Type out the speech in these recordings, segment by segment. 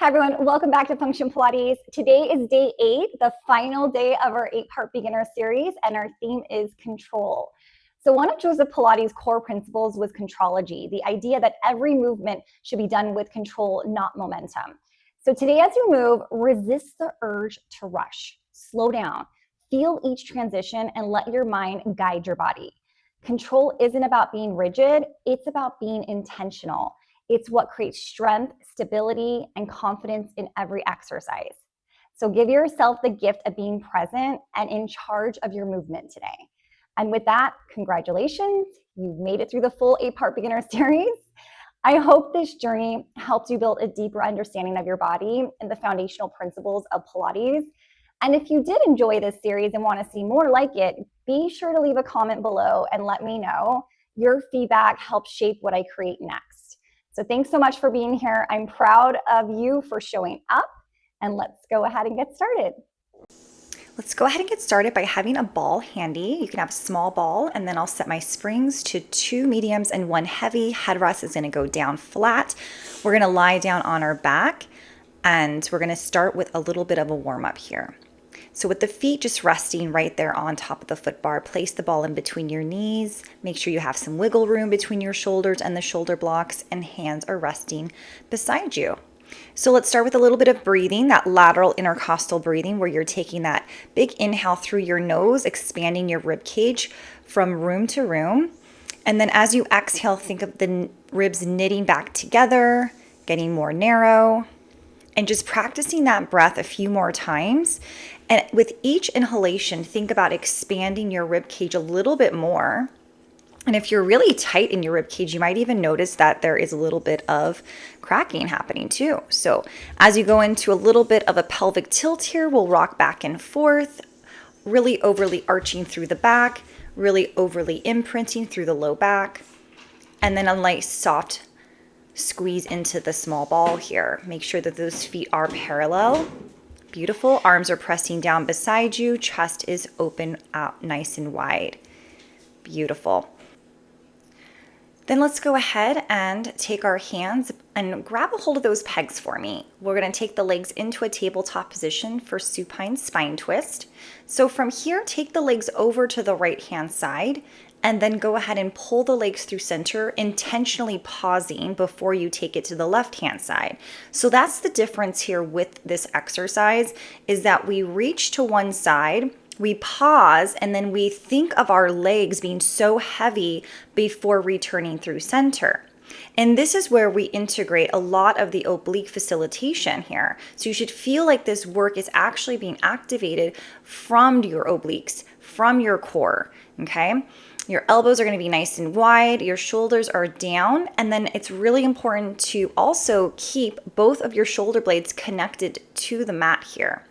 Hi everyone, welcome back to Function Pilates. Today is day 8, the final day of our 8-part beginner series, and our theme is control. So one of Joseph Pilates' core principles was contrology, the idea that every movement should be done with control, not momentum. So today as you move, resist the urge to rush. Slow down, feel each transition, and let your mind guide your body. Control isn't about being rigid, it's about being intentional. It's what creates strength, stability, and confidence in every exercise. So give yourself the gift of being present and in charge of your movement today. And with that, congratulations. You've made it through the full 8-part beginner series. I hope this journey helped you build a deeper understanding of your body and the foundational principles of Pilates. And if you did enjoy this series and want to see more like it, be sure to leave a comment below and let me know. Your feedback helps shape what I create next. So thanks so much for being here. I'm proud of you for showing up, and let's go ahead and get started. Let's go ahead and get started by having a ball handy. You can have a small ball, and then I'll set my springs to 2 mediums and 1 heavy. Headrest is gonna go down flat. We're gonna lie down on our back, and we're gonna start with a little bit of a warm up here. So with the feet just resting right there on top of the foot bar, place the ball in between your knees. Make sure you have some wiggle room between your shoulders and the shoulder blocks, and hands are resting beside you. So let's start with a little bit of breathing, that lateral intercostal breathing, where you're taking that big inhale through your nose, expanding your rib cage from room to room. And then as you exhale, think of the ribs knitting back together, getting more narrow, and just practicing that breath a few more times. And with each inhalation, think about expanding your rib cage a little bit more. And if you're really tight in your rib cage, you might even notice that there is a little bit of cracking happening too. So as you go into a little bit of a pelvic tilt here, we'll rock back and forth, really overly arching through the back, really overly imprinting through the low back, and then a nice soft squeeze into the small ball here. Make sure that those feet are parallel. Beautiful. Arms are pressing down beside you. Chest is open out nice and wide. Beautiful. Then let's go ahead and take our hands and grab a hold of those pegs for me. We're going to take the legs into a tabletop position for supine spine twist. So from here, take the legs over to the right hand side, and then go ahead and pull the legs through center, intentionally pausing before you take it to the left hand side. So that's the difference here with this exercise, is that we reach to one side, we pause, and then we think of our legs being so heavy before returning through center. And this is where we integrate a lot of the oblique facilitation here. So you should feel like this work is actually being activated from your obliques, from your core, okay? Your elbows are going to be nice and wide, your shoulders are down, and then it's really important to also keep both of your shoulder blades connected to the mat here.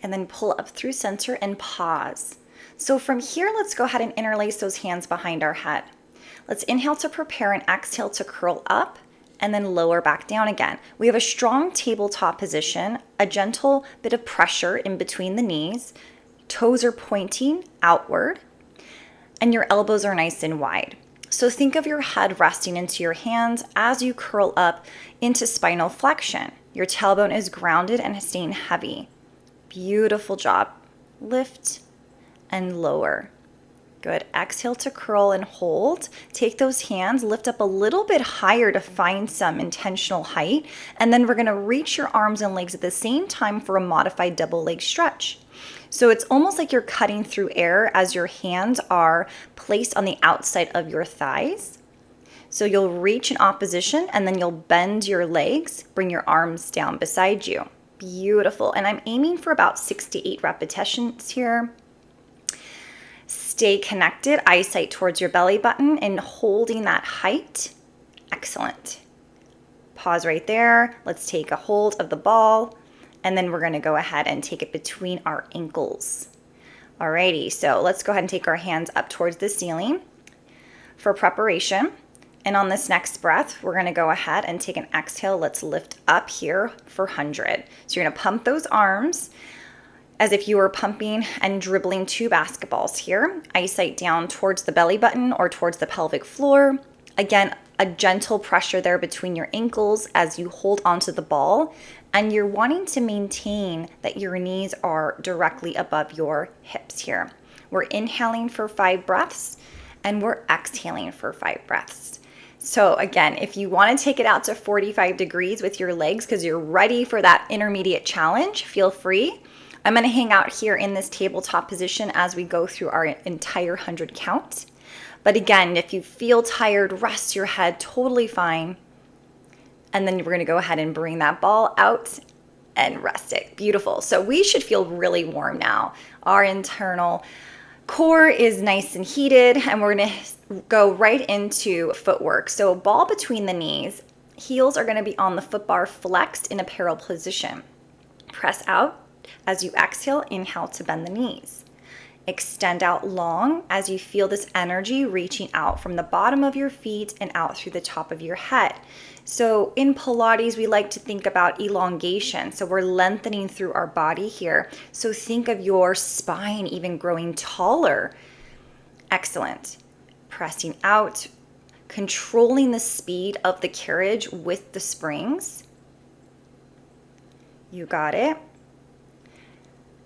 And then pull up through center and pause. So from here, let's go ahead and interlace those hands behind our head. Let's inhale to prepare and exhale to curl up, and then lower back down again. We have a strong tabletop position, a gentle bit of pressure in between the knees, toes are pointing outward, and your elbows are nice and wide. So think of your head resting into your hands as you curl up into spinal flexion. Your tailbone is grounded and staying heavy. Beautiful job. Lift and lower. Good. Exhale to curl and hold. Take those hands, lift up a little bit higher to find some intentional height. And then we're going to reach your arms and legs at the same time for a modified double leg stretch. So it's almost like you're cutting through air as your hands are placed on the outside of your thighs. So you'll reach in opposition, and then you'll bend your legs, bring your arms down beside you. Beautiful. And I'm aiming for about 6 to 8 repetitions here. Stay connected, eyesight towards your belly button and holding that height. Excellent. Pause right there. Let's take a hold of the ball, and then we're going to go ahead and take it between our ankles. Alrighty, so let's go ahead and take our hands up towards the ceiling for preparation. And on this next breath, we're going to go ahead and take an exhale. Let's lift up here for 100. So you're going to pump those arms as if you were pumping and dribbling 2 basketballs here. Eyesight down towards the belly button or towards the pelvic floor. Again, a gentle pressure there between your ankles as you hold onto the ball, and you're wanting to maintain that your knees are directly above your hips here. We're inhaling for 5 breaths and we're exhaling for 5 breaths. So again, if you want to take it out to 45 degrees with your legs because you're ready for that intermediate challenge, feel free. I'm going to hang out here in this tabletop position as we go through our entire 100 count. But again, if you feel tired, rest your head, totally fine. And then we're going to go ahead and bring that ball out and rest it. Beautiful. So we should feel really warm now. Our internal core is nice and heated, and we're going to go right into footwork. So ball between the knees, heels are going to be on the foot bar flexed in a parallel position. Press out as you exhale, inhale to bend the knees. Extend out long as you feel this energy reaching out from the bottom of your feet and out through the top of your head. So in Pilates, we like to think about elongation. So we're lengthening through our body here. So think of your spine even growing taller. Excellent. Pressing out, controlling the speed of the carriage with the springs. You got it.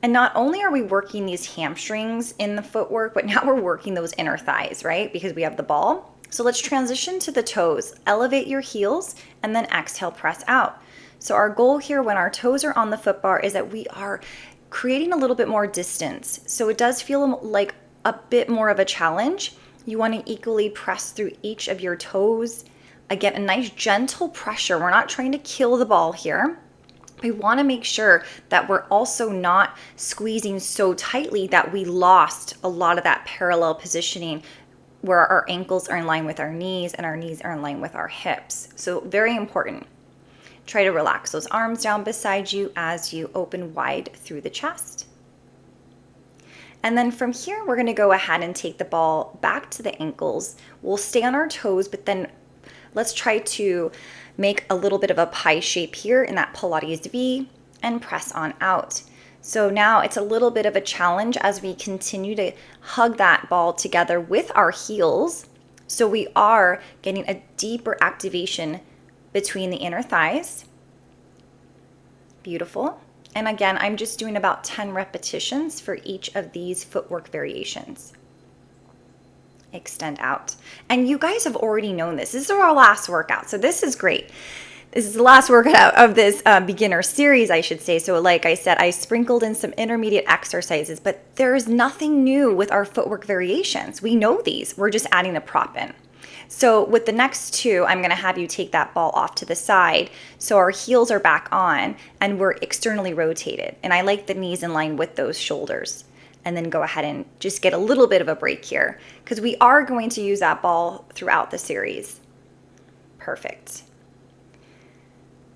And not only are we working these hamstrings in the footwork, but now we're working those inner thighs, right? Because we have the ball. So let's transition to the toes. Elevate your heels and then exhale, press out. So our goal here when our toes are on the foot bar is that we are creating a little bit more distance. So it does feel like a bit more of a challenge. You want to equally press through each of your toes. Again, a nice gentle pressure. We're not trying to kill the ball here. We want to make sure that we're also not squeezing so tightly that we lost a lot of that parallel positioning where our ankles are in line with our knees and our knees are in line with our hips. So very important. Try to relax those arms down beside you as you open wide through the chest. And then from here, we're going to go ahead and take the ball back to the ankles. We'll stay on our toes, but then let's try to make a little bit of a pie shape here in that Pilates V and press on out. So now it's a little bit of a challenge as we continue to hug that ball together with our heels. So we are getting a deeper activation between the inner thighs. Beautiful. And again, I'm just doing about 10 repetitions for each of these footwork variations. Extend out. And you guys have already known this. This is our last workout, so this is great. This is the last workout of this beginner series, I should say. So like I said, I sprinkled in some intermediate exercises, but there is nothing new with our footwork variations. We know these. We're just adding a prop in. So with the next 2, I'm going to have you take that ball off to the side so our heels are back on and we're externally rotated. And I like the knees in line with those shoulders. And then go ahead and just get a little bit of a break here because we are going to use that ball throughout the series. Perfect.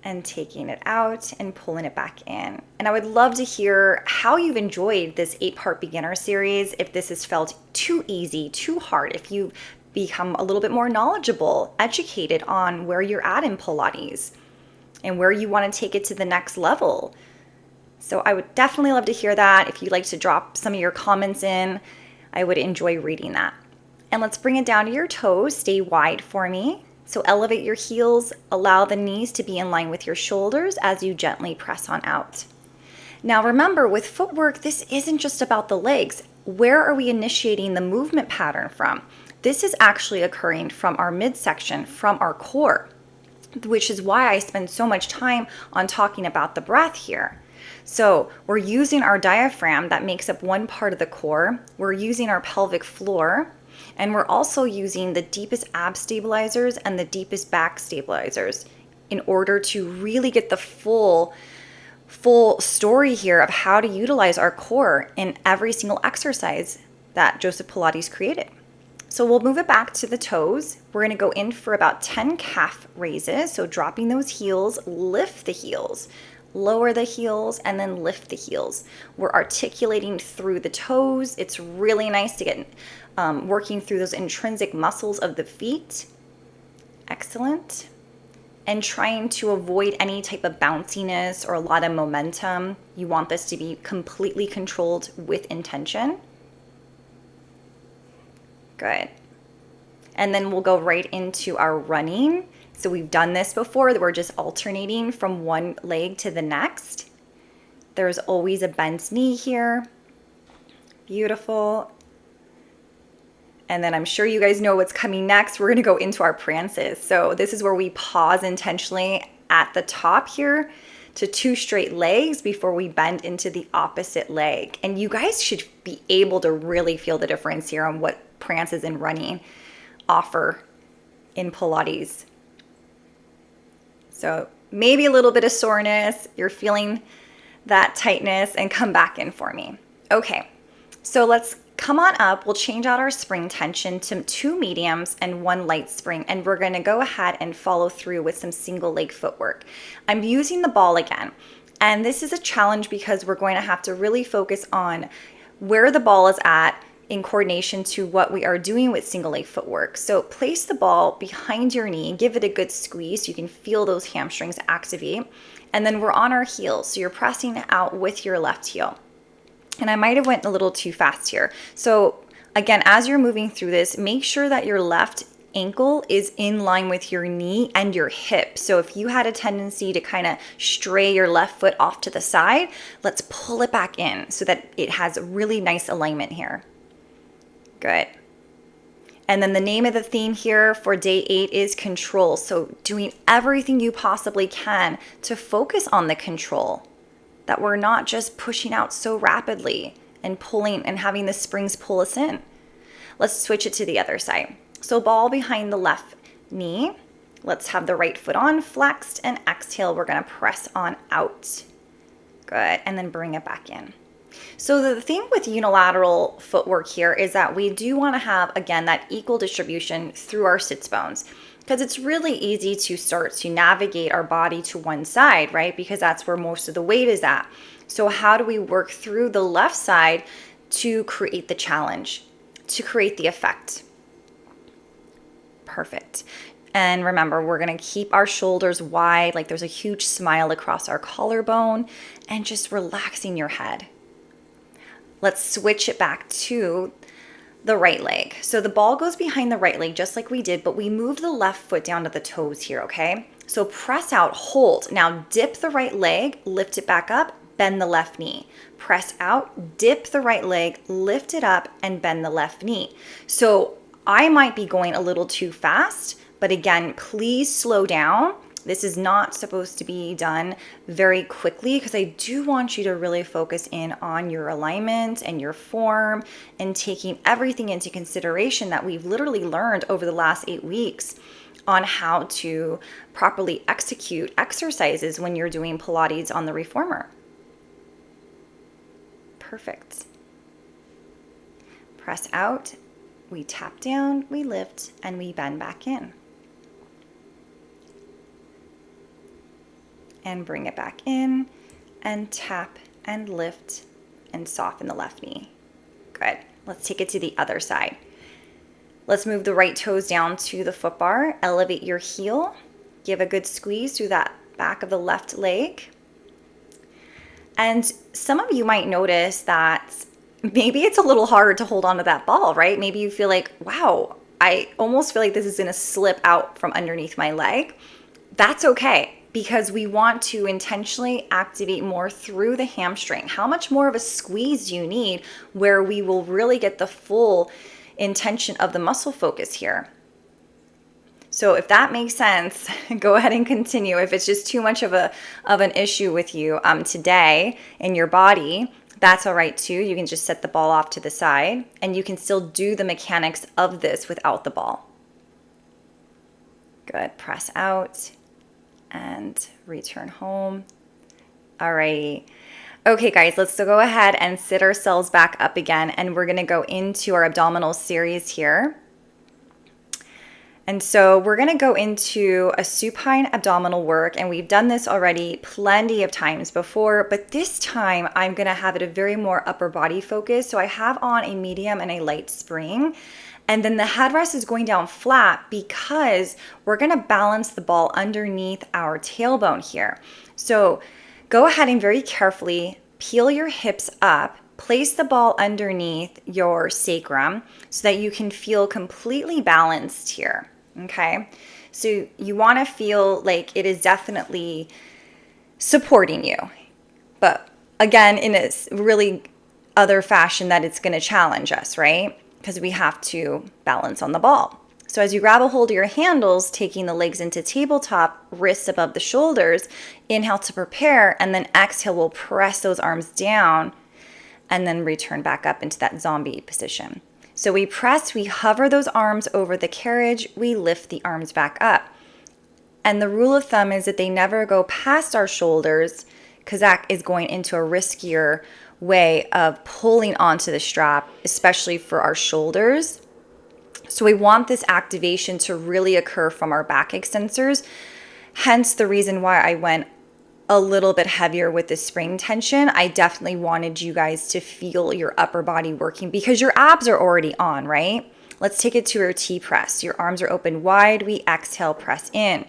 And taking it out and pulling it back in. And I would love to hear how you've enjoyed this 8-part beginner series. If this has felt too easy, too hard, if you've become a little bit more knowledgeable, educated on where you're at in Pilates and where you want to take it to the next level. So I would definitely love to hear that. If you'd like to drop some of your comments in, I would enjoy reading that. And let's bring it down to your toes. Stay wide for me. So elevate your heels, allow the knees to be in line with your shoulders as you gently press on out. Now remember, with footwork, this isn't just about the legs. Where are we initiating the movement pattern from? This is actually occurring from our midsection, from our core, which is why I spend so much time on talking about the breath here. So we're using our diaphragm that makes up one part of the core. We're using our pelvic floor, and we're also using the deepest ab stabilizers and the deepest back stabilizers in order to really get the full story here of how to utilize our core in every single exercise that Joseph Pilates created. So we'll move it back to the toes. We're going to go in for about 10 calf raises. So dropping those heels, lift the heels. Lower the heels and then lift the heels. We're articulating through the toes. It's really nice to get working through those intrinsic muscles of the feet. Excellent. And trying to avoid any type of bounciness or a lot of momentum. You want this to be completely controlled with intention. Good. and then we'll go right into our running. So we've done this before, we're just alternating from one leg to the next. There's always a bent knee here. Beautiful. And then I'm sure you guys know what's coming next. We're gonna go into our prances. So this is where we pause intentionally at the top here to 2 straight legs before we bend into the opposite leg. And you guys should be able to really feel the difference here on what prances and running offer in Pilates. So maybe a little bit of soreness, you're feeling that tightness, and come back in for me. Okay, so let's come on up. We'll change out our spring tension to 2 mediums and 1 light spring, and we're gonna go ahead and follow through with some single leg footwork. I'm using the ball again, and this is a challenge because we're going to have to really focus on where the ball is at in coordination to what we are doing with single leg footwork. So place the ball behind your knee, give it a good squeeze so you can feel those hamstrings activate, and then we're on our heels. So you're pressing out with your left heel. And I might have went a little too fast here. So again, as you're moving through this, make sure that your left ankle is in line with your knee and your hip. So if you had a tendency to kind of stray your left foot off to the side, let's pull it back in so that it has a really nice alignment here. Good. And then the name of the theme here for day 8 is control. So doing everything you possibly can to focus on the control, that we're not just pushing out so rapidly and pulling and having the springs pull us in. Let's switch it to the other side. So ball behind the left knee. Let's have the right foot on, flexed, and exhale. We're gonna press on out. Good, and then bring it back in. So the thing with unilateral footwork here is that we do want to have, again, that equal distribution through our sits bones, because it's really easy to start to navigate our body to one side, right? Because that's where most of the weight is at. So how do we work through the left side to create the challenge, to create the effect? Perfect. And remember, we're going to keep our shoulders wide, like there's a huge smile across our collarbone, and just relaxing your head. Let's switch it back to the right leg. So the ball goes behind the right leg just like we did, but we move the left foot down to the toes here, okay? So press out, hold. Now dip the right leg, lift it back up, bend the left knee. Press out, dip the right leg, lift it up, and bend the left knee. So I might be going a little too fast, but again, please slow down. This is not supposed to be done very quickly because I do want you to really focus in on your alignment and your form and taking everything into consideration that we've literally learned over the last 8 weeks on how to properly execute exercises when you're doing Pilates on the reformer. Perfect. Press out, we tap down, we lift, and we bend back in. And bring it back in and tap and lift and soften the left knee. Good. Let's take it to the other side. Let's move the right toes down to the foot bar. Elevate your heel. Give a good squeeze through that back of the left leg. And some of you might notice that maybe it's a little hard to hold on to that ball, right? Maybe you feel like, wow, I almost feel like this is gonna slip out from underneath my leg. That's okay, because we want to intentionally activate more through the hamstring. How much more of a squeeze do you need where we will really get the full intention of the muscle focus here? So if that makes sense, go ahead and continue. If it's just too much of an issue with you today in your body, that's all right too. You can just set the ball off to the side and you can still do the mechanics of this without the ball. Good, press out and return home. Alrighty. Okay guys, let's go ahead and sit ourselves back up again, and we're gonna go into our abdominal series here. And so we're gonna go into a supine abdominal work, and we've done this already plenty of times before, but this time I'm gonna have it a very more upper body focus. So I have on a medium and a light spring. And then the headrest is going down flat because we're gonna balance the ball underneath our tailbone here. So go ahead and very carefully peel your hips up place the ball underneath your sacrum so that you can feel completely balanced here, okay? So you want to feel like it is definitely supporting you, but again, in a really other fashion that it's going to challenge us, right? Because we have to balance on the ball. So as you grab a hold of your handles, taking the legs into tabletop, wrists above the shoulders, inhale to prepare, and then exhale, we'll press those arms down and then return back up into that zombie position. So we press, we hover those arms over the carriage, we lift the arms back up. And the rule of thumb is that they never go past our shoulders, because that is going into a riskier way of pulling onto the strap, especially for our shoulders. So we want this activation to really occur from our back extensors. Hence the reason why I went a little bit heavier with the spring tension. I definitely wanted you guys to feel your upper body working because your abs are already on, right? Let's take it to our T press. Your arms are open wide. We exhale, press in.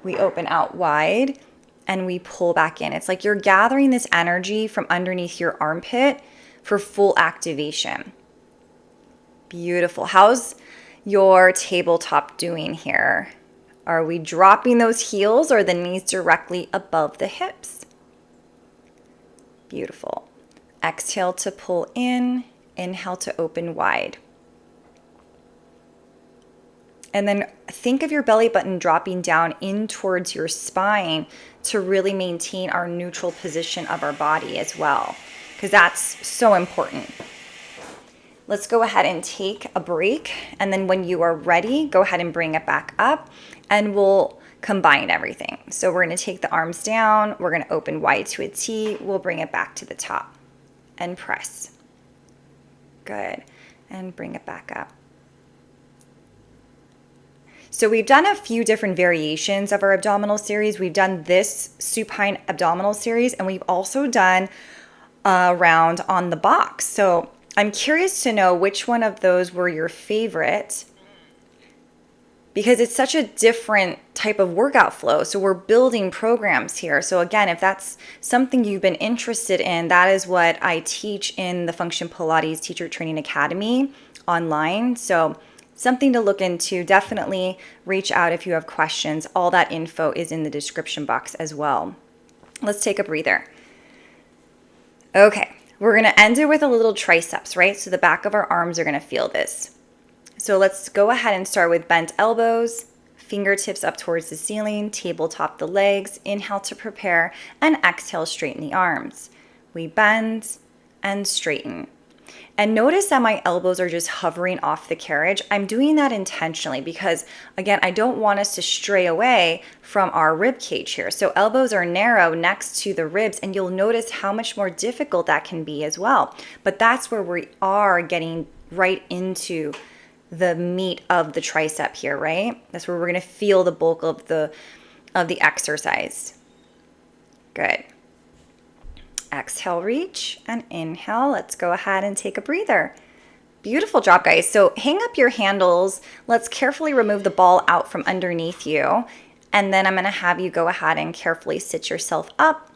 We open out wide and we pull back in. It's like you're gathering this energy from underneath your armpit for full activation. Beautiful. How's your tabletop doing here? Are we dropping those heels or the knees directly above the hips? Beautiful. Exhale to pull in, inhale to open wide. And then think of your belly button dropping down in towards your spine to really maintain our neutral position of our body as well, because that's so important. Let's go ahead and take a break. And then when you are ready, go ahead and bring it back up and we'll combine everything. So we're going to take the arms down. We're going to open wide to a T. We'll bring it back to the top and press. Good. And bring it back up. So we've done a few different variations of our abdominal series. We've done this supine abdominal series, and we've also done a round on the box. So I'm curious to know which one of those were your favorite, because it's such a different type of workout flow. So we're building programs here. So again, if that's something you've been interested in, that is what I teach in the Function Pilates Teacher Training Academy online. So something to look into. Definitely reach out if you have questions. All that info is in the description box as well. Let's take a breather. Okay. We're going to end it with a little triceps, right? So the back of our arms are going to feel this. So let's go ahead and start with bent elbows, fingertips up towards the ceiling, tabletop the legs, inhale to prepare, and exhale, straighten the arms. We bend and straighten. And notice that my elbows are just hovering off the carriage. I'm doing that intentionally because, again, I don't want us to stray away from our rib cage here. So elbows are narrow next to the ribs, and you'll notice how much more difficult that can be as well. But that's where we are getting right into the meat of the tricep here, right? That's where we're going to feel the bulk of the exercise. Good. Exhale, reach, and inhale. Let's go ahead and take a breather. Beautiful job, guys. So hang up your handles. Let's carefully remove the ball out from underneath you. And then I'm going to have you go ahead and carefully sit yourself up.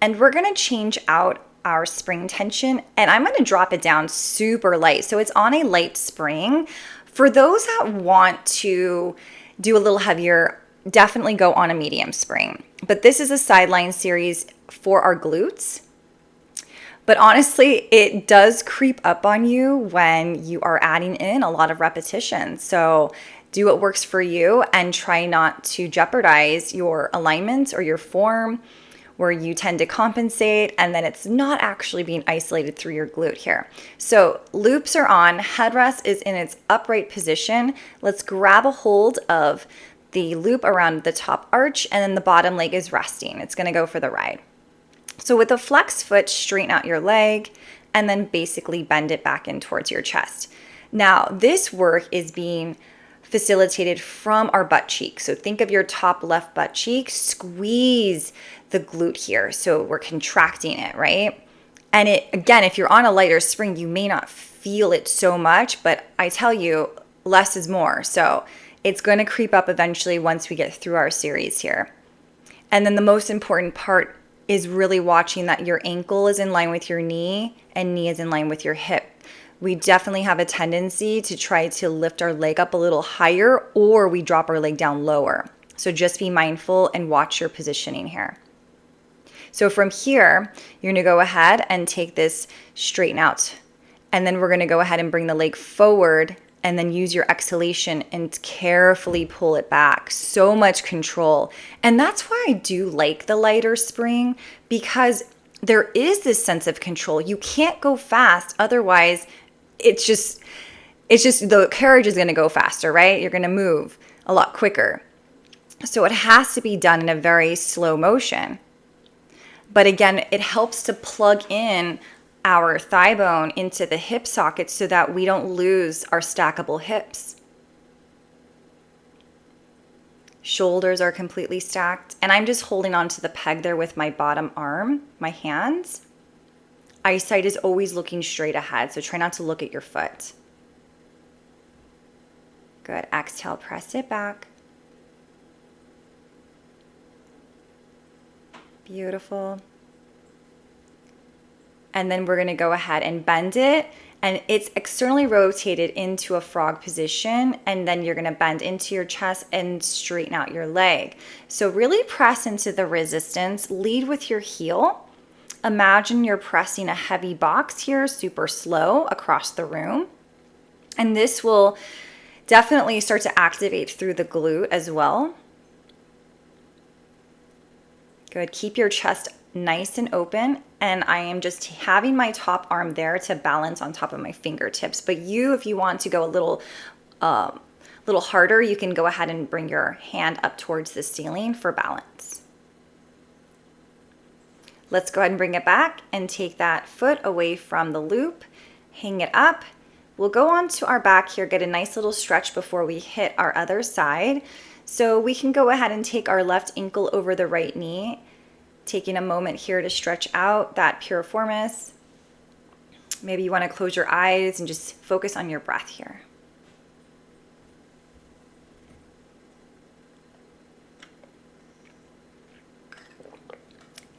And we're going to change out our spring tension. And I'm going to drop it down super light. So it's on a light spring. For those that want to do a little heavier, definitely go on a medium spring. But this is a sideline series for our glutes. But honestly, it does creep up on you when you are adding in a lot of repetition. So do what works for you and try not to jeopardize your alignment or your form where you tend to compensate and then it's not actually being isolated through your glute here. So loops are on, headrest is in its upright position. Let's grab a hold of the loop around the top arch and then the bottom leg is resting. It's going to go for the ride. So with a flexed foot, straighten out your leg and then basically bend it back in towards your chest. Now, this work is being facilitated from our butt cheek. So think of your top left butt cheek, squeeze the glute here. So we're contracting it, right? And it, again, if you're on a lighter spring, you may not feel it so much, but I tell you, less is more. So it's going to creep up eventually once we get through our series here. And then the most important part is really watching that your ankle is in line with your knee and knee is in line with your hip. We definitely have a tendency to try to lift our leg up a little higher, or we drop our leg down lower. So just be mindful and watch your positioning here. So from here, you're gonna go ahead and take this straighten out. And then we're gonna go ahead and bring the leg forward and then use your exhalation and carefully pull it back. So much control. And that's why I do like the lighter spring, because there is this sense of control. You can't go fast, otherwise it's just the carriage is gonna go faster, right? You're gonna move a lot quicker. So it has to be done in a very slow motion. But again, it helps to plug in our thigh bone into the hip socket so that we don't lose our stackable hips. Shoulders are completely stacked. And I'm just holding onto the peg there with my bottom arm, my hands. Eyesight is always looking straight ahead, so try not to look at your foot. Good. Exhale, press it back. Beautiful. And then we're going to go ahead and bend it, and it's externally rotated into a frog position, and then you're going to bend into your chest and straighten out your leg. So really press into the resistance, lead with your heel. Imagine you're pressing a heavy box here, super slow across the room. And this will definitely start to activate through the glute as well. Good. Keep your chest nice and open, and I am just having my top arm there to balance on top of my fingertips. But if you want to go a little harder, you can go ahead and bring your hand up towards the ceiling for balance. Let's go ahead and bring it back and take that foot away from the loop, hang it up. We'll go on to our back here, get a nice little stretch before we hit our other side. So we can go ahead and take our left ankle over the right knee, taking a moment here to stretch out that piriformis. Maybe you want to close your eyes and just focus on your breath here.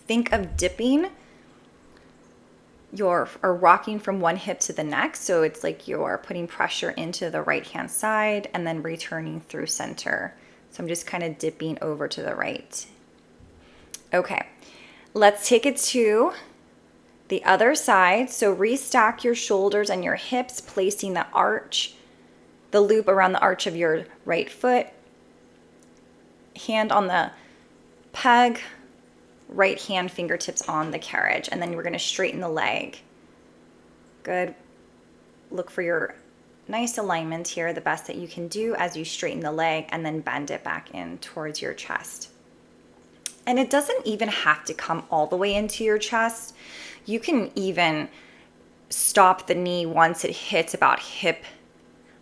Think of dipping or rocking from one hip to the next. So it's like you're putting pressure into the right hand side and then returning through center. So I'm just kind of dipping over to the right. Okay, let's take it to the other side. So restack your shoulders and your hips, placing the arch, the loop around the arch of your right foot. Hand on the peg, right hand fingertips on the carriage. And then we're gonna straighten the leg. Good. Look for your nice alignment here, the best that you can do as you straighten the leg, and then bend it back in towards your chest. And it doesn't even have to come all the way into your chest. You can even stop the knee once it hits about hip,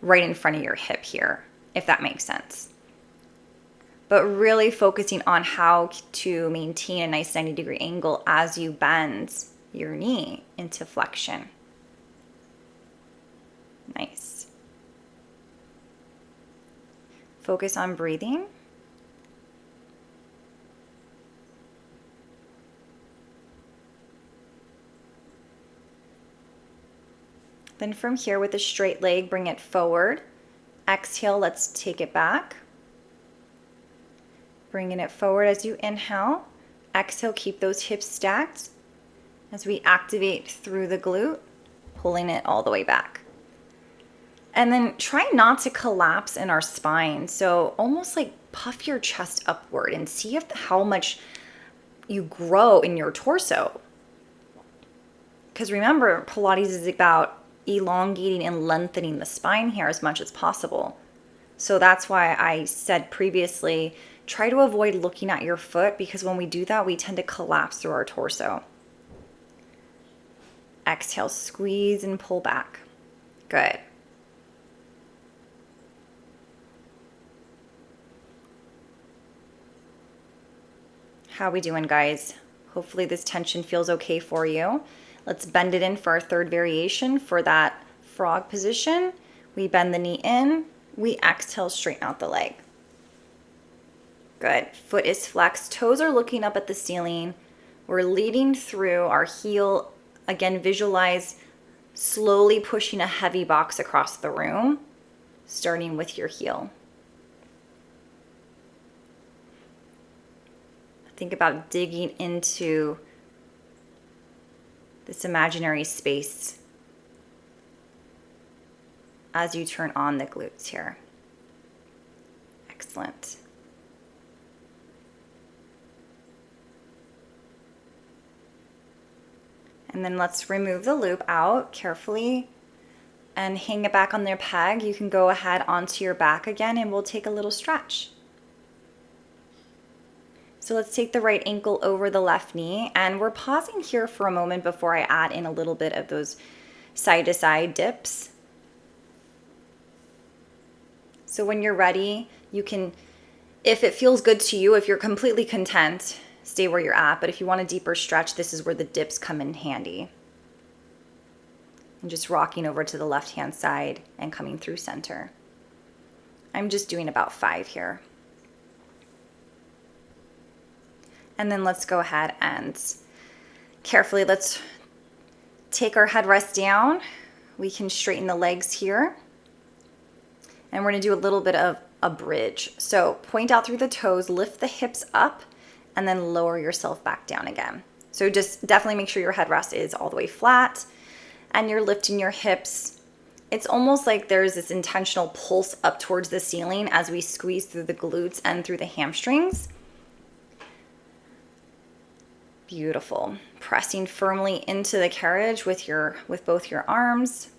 right in front of your hip here, if that makes sense. But really focusing on how to maintain a nice 90-degree angle as you bend your knee into flexion. Nice. Focus on breathing. Then from here with a straight leg, bring it forward. Exhale, let's take it back. Bringing it forward as you inhale. Exhale, keep those hips stacked as we activate through the glute, pulling it all the way back. And then try not to collapse in our spine. So almost like puff your chest upward and see how much you grow in your torso. Because remember, Pilates is about elongating and lengthening the spine here as much as possible. So that's why I said previously, try to avoid looking at your foot, because when we do that, we tend to collapse through our torso. Exhale, squeeze and pull back. Good. How we doing, guys? Hopefully this tension feels okay for you. Let's bend it in for our third variation for that frog position. We bend the knee in, we exhale, straighten out the leg. Good. Foot is flexed, toes are looking up at the ceiling. We're leading through our heel. Again, visualize slowly pushing a heavy box across the room, starting with your heel. Think about digging into this imaginary space as you turn on the glutes here. Excellent. And then let's remove the loop out carefully and hang it back on their peg. You can go ahead onto your back again and we'll take a little stretch. So let's take the right ankle over the left knee, and we're pausing here for a moment before I add in a little bit of those side to side dips. So when you're ready, you can, if it feels good to you, if you're completely content, stay where you're at. But if you want a deeper stretch, this is where the dips come in handy. And just rocking over to the left-hand side and coming through center. I'm just doing about 5 here. And then let's go ahead and carefully, let's take our headrest down. We can straighten the legs here. And we're gonna do a little bit of a bridge. So point out through the toes, lift the hips up, and then lower yourself back down again. So just definitely make sure your headrest is all the way flat and you're lifting your hips. It's almost like there's this intentional pulse up towards the ceiling as we squeeze through the glutes and through the hamstrings. Beautiful. Pressing firmly into the carriage with both your arms.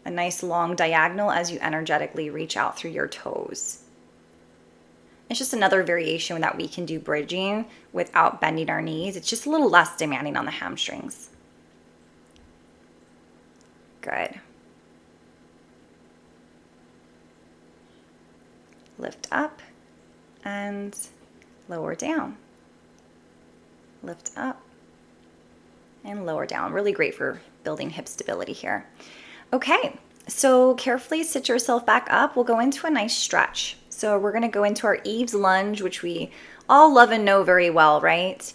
A nice long diagonal as you energetically reach out through your toes. It's just another variation that we can do bridging without bending our knees. It's just a little less demanding on the hamstrings. Good. Lift up and lower down. Lift up and lower down. Really great for building hip stability here. Okay, so carefully sit yourself back up. We'll go into a nice stretch. So we're gonna go into our Eve's lunge, which we all love and know very well, right?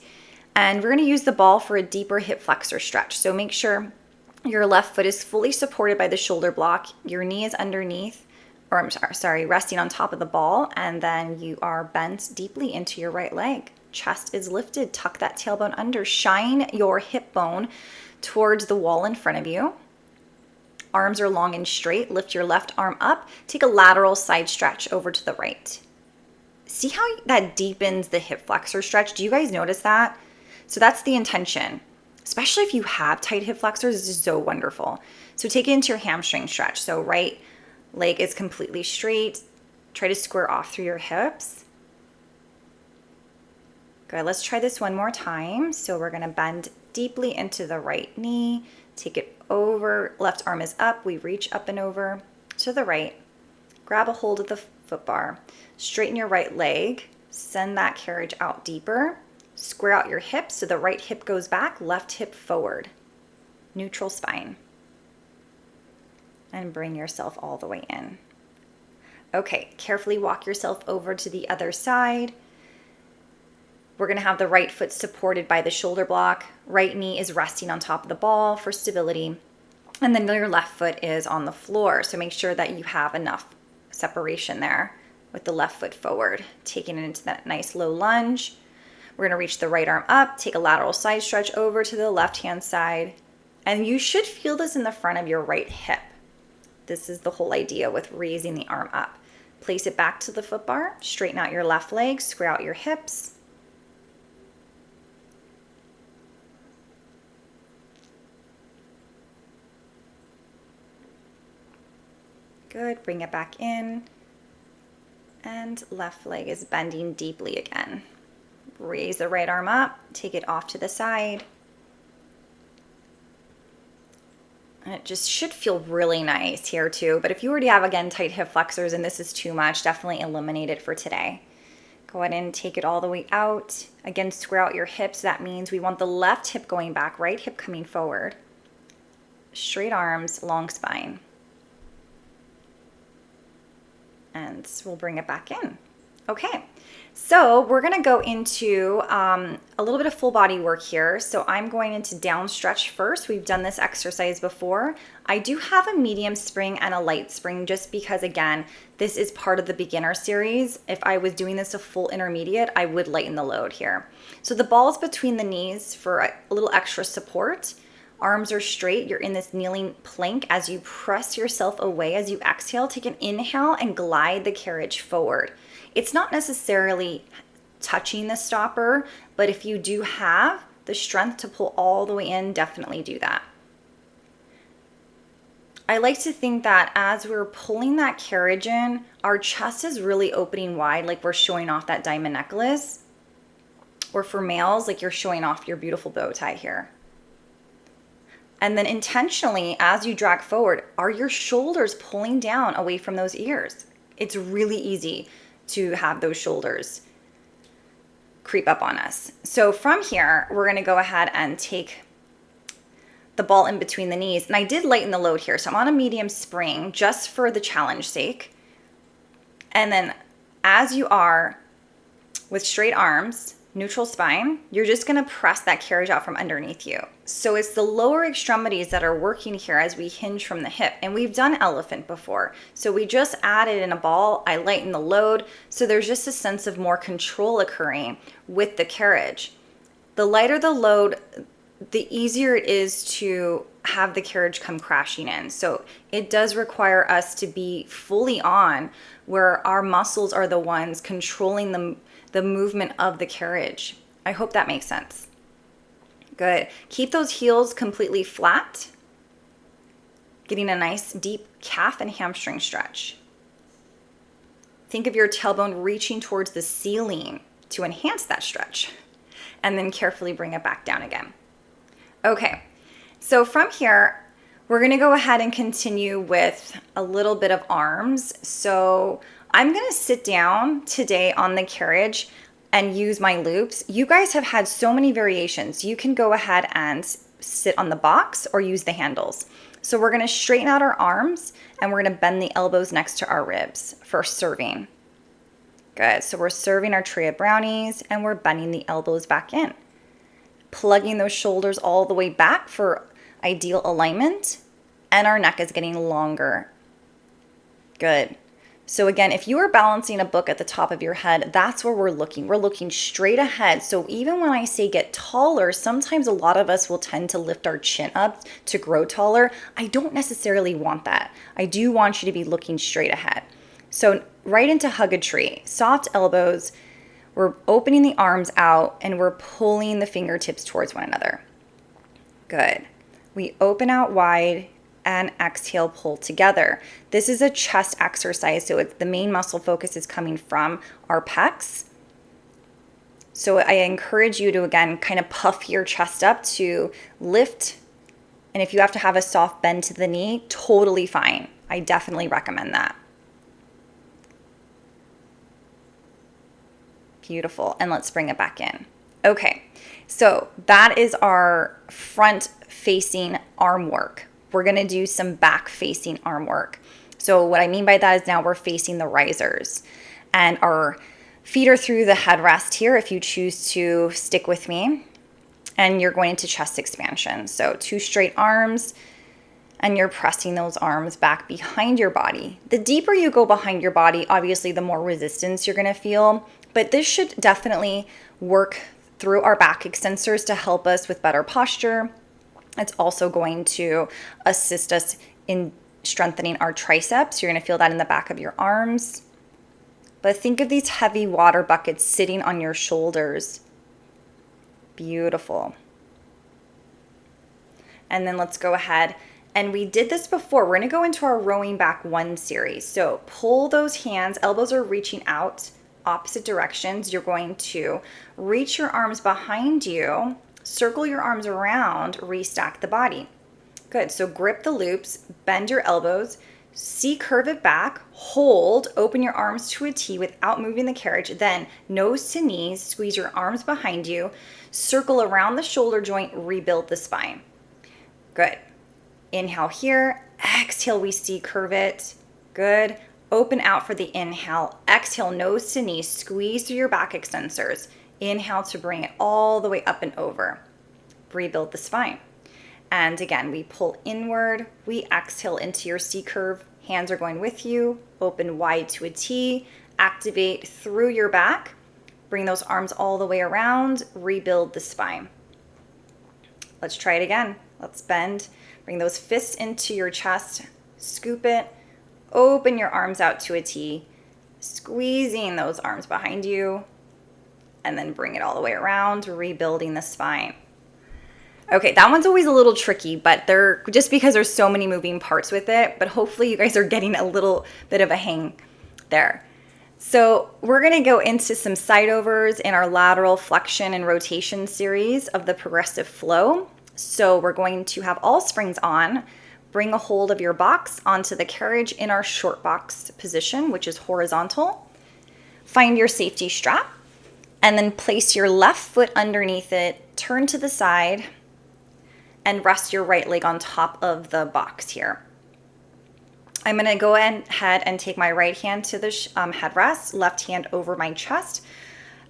And we're gonna use the ball for a deeper hip flexor stretch. So make sure your left foot is fully supported by the shoulder block. Your knee is underneath, or I'm sorry, resting on top of the ball, and then you are bent deeply into your right leg. Chest is lifted, tuck that tailbone under, shine your hip bone towards the wall in front of you. Arms are long and straight, lift your left arm up, take a lateral side stretch over to the right. See how that deepens the hip flexor stretch? Do you guys notice that? So that's the intention. Especially if you have tight hip flexors, this is so wonderful. So take it into your hamstring stretch. So right leg is completely straight. Try to square off through your hips. Good, let's try this one more time. So we're gonna bend deeply into the right knee, take it over, left arm is up, we reach up and over to the right, grab a hold of the foot bar, straighten your right leg, send that carriage out deeper, square out your hips so the right hip goes back, left hip forward, neutral spine, and bring yourself all the way in. Okay, carefully walk yourself over to the other side. We're gonna have the right foot supported by the shoulder block. Right knee is resting on top of the ball for stability. And then your left foot is on the floor. So make sure that you have enough separation there with the left foot forward. Taking it into that nice low lunge. We're gonna reach the right arm up, take a lateral side stretch over to the left-hand side. And you should feel this in the front of your right hip. This is the whole idea with raising the arm up. Place it back to the foot bar, straighten out your left leg, square out your hips. Good, bring it back in. And left leg is bending deeply again. Raise the right arm up, take it off to the side. And it just should feel really nice here too. But if you already have, again, tight hip flexors and this is too much, definitely eliminate it for today. Go ahead and take it all the way out. Again, square out your hips. That means we want the left hip going back, right hip coming forward. Straight arms, long spine. And we'll bring it back in. Okay, So we're gonna go into a little bit of full body work here. So I'm going into down stretch first. We've done this exercise before. I do have a medium spring and a light spring just because, again, this is part of the beginner series. If I was doing this a full intermediate, I would lighten the load here. So the ball's between the knees for a little extra support. Arms are straight. You're in this kneeling plank. As you press yourself away, as you exhale, take an inhale and glide the carriage forward. It's not necessarily touching the stopper, but if you do have the strength to pull all the way in, definitely do that. I like to think that as we're pulling that carriage in, our chest is really opening wide, like we're showing off that diamond necklace. Or for males, like you're showing off your beautiful bow tie here. And then intentionally, as you drag forward, are your shoulders pulling down away from those ears? It's really easy to have those shoulders creep up on us. So from here, we're gonna go ahead and take the ball in between the knees. And I did lighten the load here. So I'm on a medium spring just for the challenge sake. And then as you are with straight arms, neutral spine, you're just gonna press that carriage out from underneath you. So it's the lower extremities that are working here as we hinge from the hip. And we've done elephant before. So we just added in a ball, I lightened the load. So there's just a sense of more control occurring with the carriage. The lighter the load, the easier it is to have the carriage come crashing in. So it does require us to be fully on where our muscles are the ones controlling the movement of the carriage. I hope that makes sense. Good. Keep those heels completely flat, getting a nice deep calf and hamstring stretch. Think of your tailbone reaching towards the ceiling to enhance that stretch, and then carefully bring it back down again. Okay, so from here, we're gonna go ahead and continue with a little bit of arms. So I'm gonna sit down today on the carriage and use my loops. You guys have had so many variations. You can go ahead and sit on the box or use the handles. So we're gonna straighten out our arms and we're gonna bend the elbows next to our ribs for serving. Good, so we're serving our tray of brownies and we're bending the elbows back in. Plugging those shoulders all the way back for ideal alignment, and our neck is getting longer. Good. So again, if you are balancing a book at the top of your head, that's where we're looking. We're looking straight ahead. So even when I say get taller, sometimes a lot of us will tend to lift our chin up to grow taller. I don't necessarily want that. I do want you to be looking straight ahead. So right into hug a tree, soft elbows. We're opening the arms out and we're pulling the fingertips towards one another. Good. We open out wide and exhale, pull together. This is a chest exercise, so the main muscle focus is coming from our pecs. So I encourage you to, again, kind of puff your chest up to lift. And if you have to have a soft bend to the knee, totally fine. I definitely recommend that. Beautiful. And let's bring it back in. Okay, so that is our front facing arm work. We're gonna do some back facing arm work. So what I mean by that is now we're facing the risers and our feet are through the headrest here if you choose to stick with me, and you're going into chest expansion. So 2 straight arms and you're pressing those arms back behind your body. The deeper you go behind your body, obviously the more resistance you're gonna feel, but this should definitely work through our back extensors to help us with better posture. It's also going to assist us in strengthening our triceps. You're going to feel that in the back of your arms. But think of these heavy water buckets sitting on your shoulders. Beautiful. And then let's go ahead. And we did this before. We're going to go into our rowing back 1 series. So pull those hands, elbows are reaching out opposite directions. You're going to reach your arms behind you, circle your arms around, restack the body. Good, so grip the loops, bend your elbows, C-curve it back, hold, open your arms to a T without moving the carriage, then nose to knees, squeeze your arms behind you, circle around the shoulder joint, rebuild the spine. Good. Inhale here, exhale, we C-curve it. Good. Open out for the inhale. Exhale, nose to knee. Squeeze through your back extensors. Inhale to bring it all the way up and over. Rebuild the spine. And again, we pull inward. We exhale into your C curve. Hands are going with you. Open wide to a T. Activate through your back. Bring those arms all the way around. Rebuild the spine. Let's try it again. Let's bend. Bring those fists into your chest. Scoop it. Open your arms out to a T. Squeezing those arms behind you. And then bring it all the way around. Rebuilding the spine. Okay, that one's always a little tricky, but just because there's so many moving parts with it, but hopefully you guys are getting a little bit of a hang there. So we're gonna go into some side overs in our lateral flexion and rotation series of the progressive flow. So we're going to have all springs on, bring a hold of your box onto the carriage in our short box position, which is horizontal. Find your safety strap, and then place your left foot underneath it, turn to the side, and rest your right leg on top of the box here. I'm gonna go ahead and take my right hand to the headrest, left hand over my chest.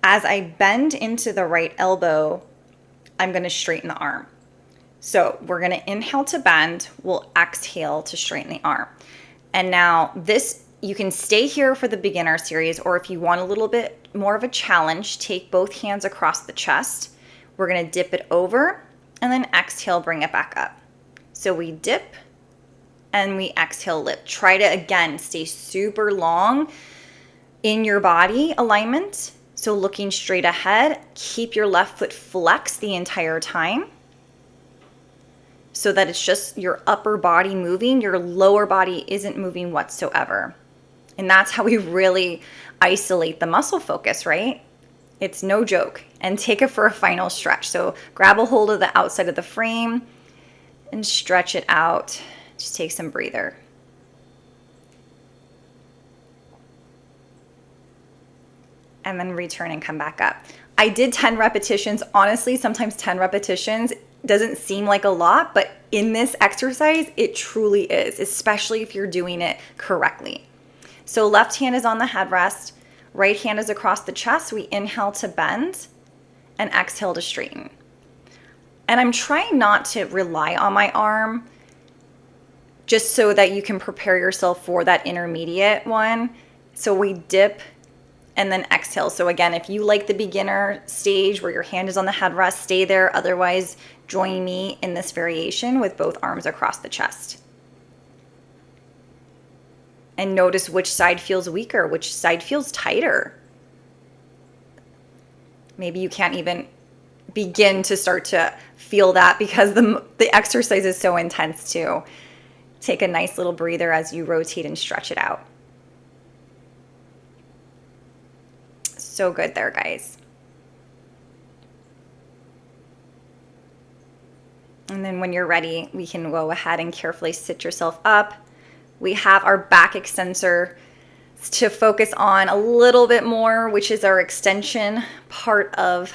As I bend into the right elbow, I'm gonna straighten the arm. So we're gonna inhale to bend, we'll exhale to straighten the arm. And now this, you can stay here for the beginner series, or if you want a little bit more of a challenge, take both hands across the chest. We're gonna dip it over, and then exhale, bring it back up. So we dip and we exhale, lift. Try to, again, stay super long in your body alignment. So looking straight ahead, keep your left foot flexed the entire time so that it's just your upper body moving, your lower body isn't moving whatsoever. And that's how we really isolate the muscle focus, right? It's no joke. And take it for a final stretch. So grab a hold of the outside of the frame and stretch it out. Just take some breather. And then return and come back up. I did 10 repetitions. Honestly, sometimes 10 repetitions doesn't seem like a lot, but in this exercise, it truly is, especially if you're doing it correctly. So left hand is on the headrest. Right hand is across the chest. We inhale to bend and exhale to straighten. And I'm trying not to rely on my arm just so that you can prepare yourself for that intermediate one. So we dip and then exhale. So again, if you like the beginner stage where your hand is on the headrest, stay there. Otherwise, join me in this variation with both arms across the chest. And notice which side feels weaker, which side feels tighter. Maybe you can't even begin to start to feel that because the exercise is so intense too. Take a nice little breather as you rotate and stretch it out. So good there, guys. And then when you're ready, we can go ahead and carefully sit yourself up. We have our back extensor to focus on a little bit more, which is our extension part of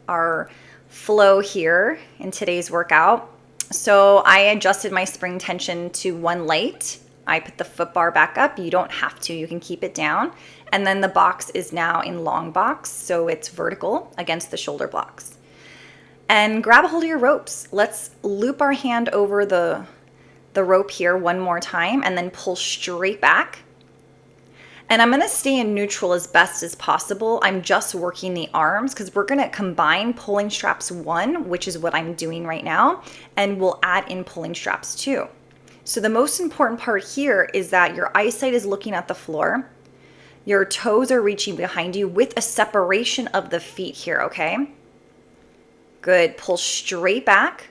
our flow here in today's workout. So I adjusted my spring tension to 1 light. I put the foot bar back up. You don't have to, you can keep it down. And then the box is now in long box, so it's vertical against the shoulder blocks. And grab a hold of your ropes. Let's loop our hand over the rope here one more time and then pull straight back. And I'm gonna stay in neutral as best as possible. I'm just working the arms because we're gonna combine pulling straps 1, which is what I'm doing right now, and we'll add in pulling straps 2. So the most important part here is that your eyesight is looking at the floor. Your toes are reaching behind you with a separation of the feet here, okay? Good, pull straight back,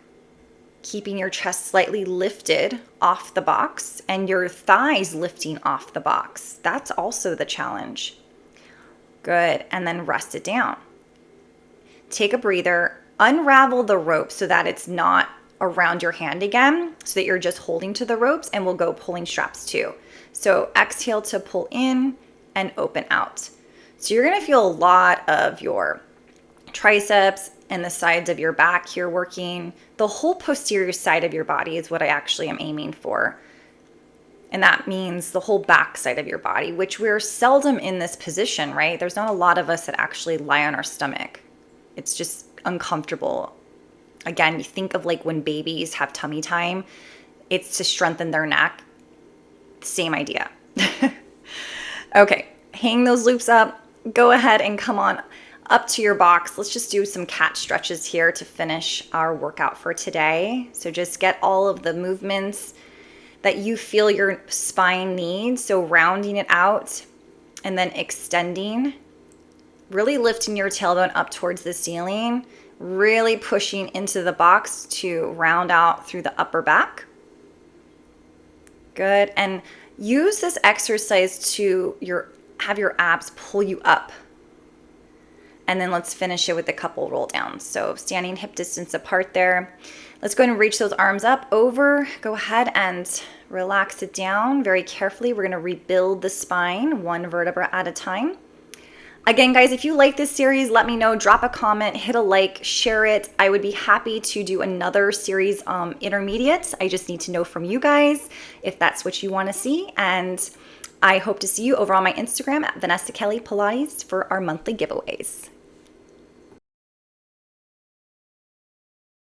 keeping your chest slightly lifted off the box and your thighs lifting off the box. That's also the challenge. Good, and then rest it down. Take a breather, unravel the rope so that it's not around your hand again, so that you're just holding to the ropes, and we'll go pulling straps 2. So exhale to pull in and open out. So you're gonna feel a lot of your triceps and the sides of your back here working. The whole posterior side of your body is what I actually am aiming for. And that means the whole back side of your body, which we're seldom in this position, right? There's not a lot of us that actually lie on our stomach. It's just uncomfortable. Again, you think of like when babies have tummy time, it's to strengthen their neck. Same idea. Okay, hang those loops up. Go ahead and come on up to your box. Let's just do some cat stretches here to finish our workout for today. So just get all of the movements that you feel your spine needs. So rounding it out and then extending, really lifting your tailbone up towards the ceiling, really pushing into the box to round out through the upper back. Good. And use this exercise to have your abs pull you up. And then let's finish it with a couple roll downs. So standing hip distance apart there. Let's go ahead and reach those arms up over. Go ahead and relax it down very carefully. We're going to rebuild the spine one vertebra at a time. Again, guys, if you like this series, let me know. Drop a comment, hit a like, share it. I would be happy to do another series, intermediate. I just need to know from you guys if that's what you want to see. And I hope to see you over on my Instagram at Vanessa Kelly Pilates for our monthly giveaways.